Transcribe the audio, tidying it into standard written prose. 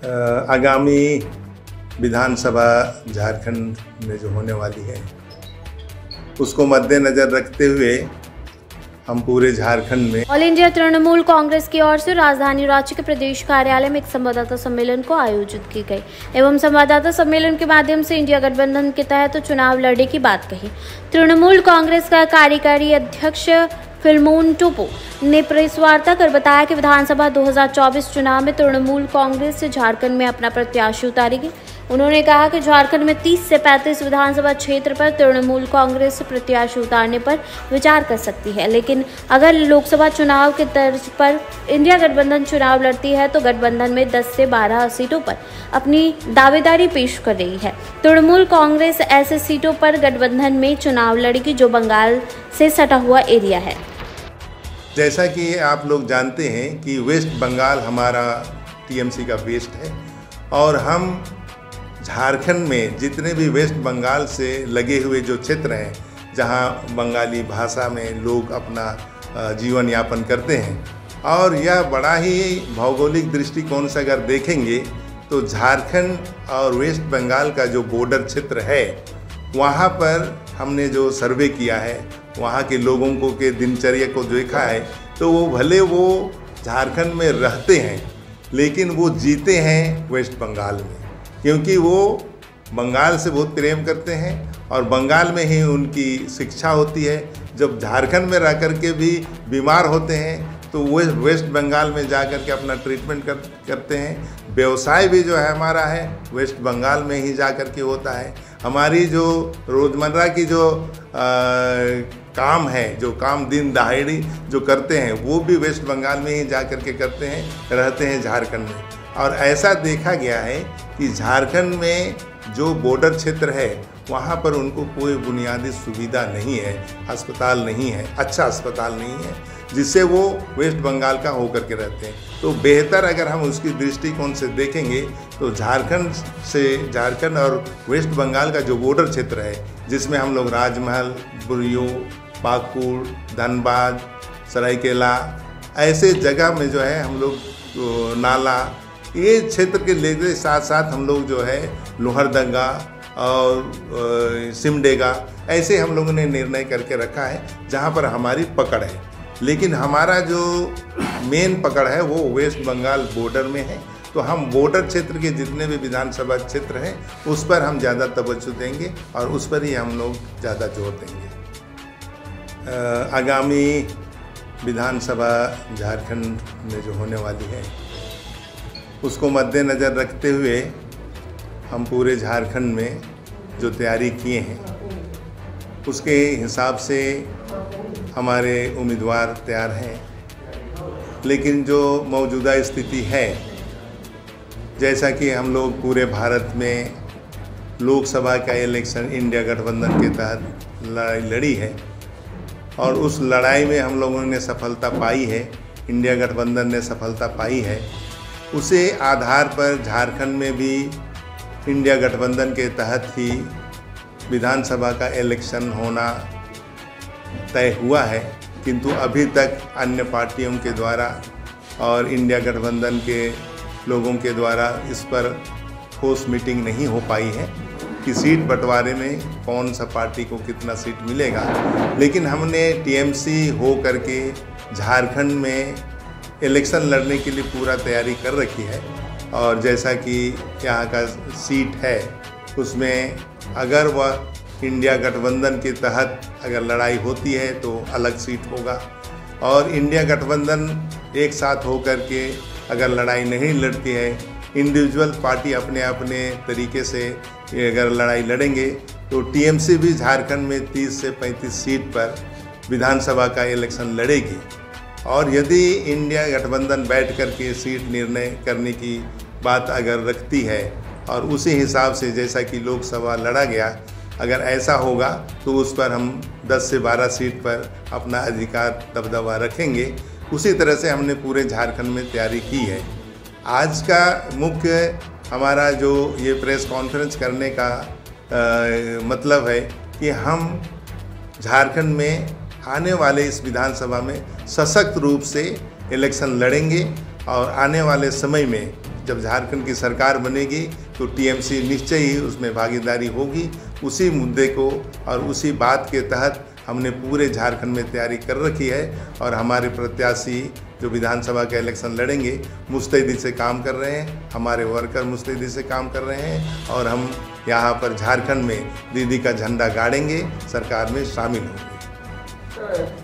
आगामी विधानसभा झारखंड में जो होने वाली है उसको मद्देनज़र रखते हुए हम पूरे झारखंड में ऑल इंडिया तृणमूल कांग्रेस की ओर से राजधानी रांची के प्रदेश कार्यालय में एक संवाददाता सम्मेलन को आयोजित की गई एवं संवाददाता सम्मेलन के माध्यम से इंडिया गठबंधन के तहत चुनाव लड़ने की बात कही। तृणमूल कांग्रेस का कार्यकारी अध्यक्ष फिल्मोन टोपो ने प्रेस वार्ता कर बताया कि विधानसभा 2024 चुनाव में तृणमूल कांग्रेस से झारखंड में अपना प्रत्याशी उतारेगी। उन्होंने कहा कि झारखंड में 30 से 35 विधानसभा क्षेत्र पर तृणमूल कांग्रेस प्रत्याशी उतारने पर विचार कर सकती है, लेकिन अगर लोकसभा चुनाव के तर्ज पर इंडिया गठबंधन चुनाव लड़ती है तो गठबंधन में 10 से 12 सीटों पर अपनी दावेदारी पेश कर रही है। तृणमूल कांग्रेस ऐसे सीटों पर गठबंधन में चुनाव लड़ेगी जो बंगाल से सटा हुआ एरिया है। जैसा कि आप लोग जानते हैं कि वेस्ट बंगाल हमारा टीएमसी का बेस्ट है और हम झारखंड में जितने भी वेस्ट बंगाल से लगे हुए जो क्षेत्र हैं जहां बंगाली भाषा में लोग अपना जीवन यापन करते हैं और यह बड़ा ही भौगोलिक दृष्टिकोण से अगर देखेंगे तो झारखंड और वेस्ट बंगाल का जो बॉर्डर क्षेत्र है वहां पर हमने जो सर्वे किया है वहाँ के लोगों को के दिनचर्या को देखा है तो वो भले वो झारखंड में रहते हैं लेकिन वो जीते हैं वेस्ट बंगाल में, क्योंकि वो बंगाल से बहुत प्रेम करते हैं और बंगाल में ही उनकी शिक्षा होती है। जब झारखंड में रह कर के भी बीमार होते हैं तो वो वेस्ट बंगाल में जा कर के अपना ट्रीटमेंट करते हैं। व्यवसाय भी जो है हमारा है वेस्ट बंगाल में ही जा कर के होता है। हमारी जो रोज़मर्रा की जो काम है, जो काम दिन दहाड़ी जो करते हैं वो भी वेस्ट बंगाल में ही जा कर के करते हैं, रहते हैं झारखंड में। और ऐसा देखा गया है कि झारखंड में जो बॉर्डर क्षेत्र है वहाँ पर उनको कोई बुनियादी सुविधा नहीं है, अस्पताल नहीं है, अच्छा अस्पताल नहीं है, जिससे वो वेस्ट बंगाल का होकर के रहते हैं। तो बेहतर अगर हम उसकी दृष्टिकोण से देखेंगे तो झारखंड और वेस्ट बंगाल का जो बॉर्डर क्षेत्र है जिसमें हम लोग राजमहल, बुरियो, पाकुड़, धनबाद, सरायकेला ऐसे जगह में जो है हम लोग नाला ये क्षेत्र के लेकर साथ साथ हम लोग जो है लोहरदंगा और सिमडेगा ऐसे हम लोगों ने निर्णय करके रखा है जहाँ पर हमारी पकड़ है। लेकिन हमारा जो मेन पकड़ है वो वेस्ट बंगाल बॉर्डर में है, तो हम बॉर्डर क्षेत्र के जितने भी विधानसभा क्षेत्र हैं उस पर हम ज़्यादा तवज्जो देंगे और उस पर ही हम लोग ज़्यादा जोर देंगे। आगामी विधानसभा झारखंड में जो होने वाली है उसको मद्देनज़र रखते हुए हम पूरे झारखंड में जो तैयारी किए हैं उसके हिसाब से हमारे उम्मीदवार तैयार हैं। लेकिन जो मौजूदा स्थिति है, जैसा कि हम लोग पूरे भारत में लोकसभा का इलेक्शन इंडिया गठबंधन के तहत लड़ाई लड़ी है और उस लड़ाई में हम लोगों ने सफलता पाई है, इंडिया गठबंधन ने सफलता पाई है, उसे आधार पर झारखंड में भी इंडिया गठबंधन के तहत ही विधानसभा का इलेक्शन होना तय हुआ है। किंतु अभी तक अन्य पार्टियों के द्वारा और इंडिया गठबंधन के लोगों के द्वारा इस पर ठोस मीटिंग नहीं हो पाई है कि सीट बंटवारे में कौन सा पार्टी को कितना सीट मिलेगा। लेकिन हमने टीएमसी हो करके झारखंड में इलेक्शन लड़ने के लिए पूरा तैयारी कर रखी है और जैसा कि यहाँ का सीट है उसमें अगर वह इंडिया गठबंधन के तहत अगर लड़ाई होती है तो अलग सीट होगा और इंडिया गठबंधन एक साथ होकर के अगर लड़ाई नहीं लड़ती है, इंडिविजुअल पार्टी अपने अपने तरीके से अगर लड़ाई लड़ेंगे तो टीएमसी भी झारखंड में 30 से 35 सीट पर विधानसभा का इलेक्शन लड़ेगी। और यदि इंडिया गठबंधन बैठ कर के सीट निर्णय करने की बात अगर रखती है और उसी हिसाब से जैसा कि लोकसभा लड़ा गया अगर ऐसा होगा तो उस पर हम 10 से 12 सीट पर अपना अधिकार दबदबा रखेंगे। उसी तरह से हमने पूरे झारखंड में तैयारी की है। आज का मुख्य हमारा जो ये प्रेस कॉन्फ्रेंस करने का मतलब है कि हम झारखंड में आने वाले इस विधानसभा में सशक्त रूप से इलेक्शन लड़ेंगे और आने वाले समय में जब झारखंड की सरकार बनेगी तो टीएमसी निश्चय ही उसमें भागीदारी होगी। उसी मुद्दे को और उसी बात के तहत हमने पूरे झारखंड में तैयारी कर रखी है और हमारे प्रत्याशी जो विधानसभा के इलेक्शन लड़ेंगे मुस्तैदी से काम कर रहे हैं, हमारे वर्कर मुस्तैदी से काम कर रहे हैं और हम यहाँ पर झारखंड में दीदी का झंडा गाड़ेंगे, सरकार में शामिल होंगे।